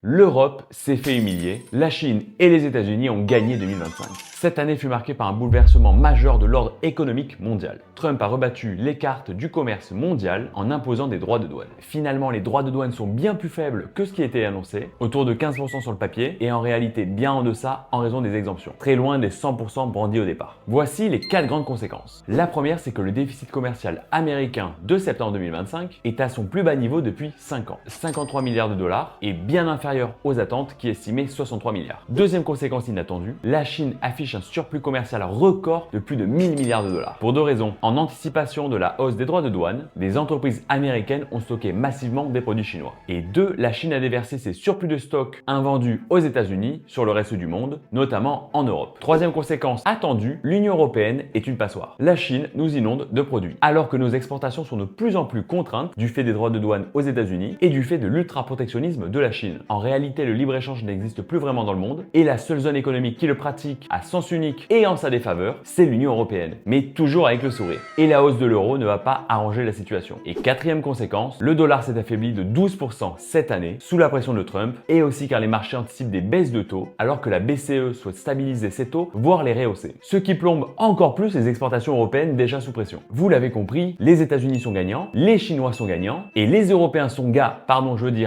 L'Europe s'est fait humilier, la Chine et les États-Unis ont gagné 2025. Cette année fut marquée par un bouleversement majeur de l'ordre économique mondial. Trump a rebattu les cartes du commerce mondial en imposant des droits de douane. Finalement, les droits de douane sont bien plus faibles que ce qui était annoncé, autour de 15% sur le papier, et en réalité bien en deçà en raison des exemptions, très loin des 100% brandis au départ. Voici les 4 grandes conséquences. La première, c'est que le déficit commercial américain de septembre 2025 est à son plus bas niveau depuis 5 ans, 53 milliards de dollars, et bien inférieur aux attentes qui estimaient 63 milliards. Deuxième conséquence inattendue, la Chine affiche un surplus commercial record de plus de 1000 milliards de dollars. Pour deux raisons. En anticipation de la hausse des droits de douane, des entreprises américaines ont stocké massivement des produits chinois. Et deux, la Chine a déversé ses surplus de stock invendus aux États-Unis sur le reste du monde, notamment en Europe. Troisième conséquence attendue, l'Union européenne est une passoire. La Chine nous inonde de produits, alors que nos exportations sont de plus en plus contraintes du fait des droits de douane aux États-Unis et du fait de l'ultra-protectionnisme de la Chine. En réalité, le libre-échange n'existe plus vraiment dans le monde et la seule zone économique qui le pratique à sens unique et en sa défaveur, c'est l'Union européenne, mais toujours avec le sourire. Et la hausse de l'euro ne va pas arranger la situation. Et quatrième conséquence, le dollar s'est affaibli de 12% cette année sous la pression de Trump et aussi car les marchés anticipent des baisses de taux alors que la BCE souhaite stabiliser ses taux, voire les rehausser. Ce qui plombe encore plus les exportations européennes déjà sous pression. Vous l'avez compris, les États-Unis sont gagnants, les Chinois sont gagnants et les Européens sont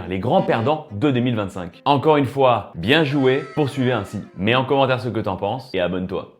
les grands perdants de 2025. Encore une fois, bien joué, poursuivez ainsi. Mets en commentaire ce que t'en penses et abonne-toi.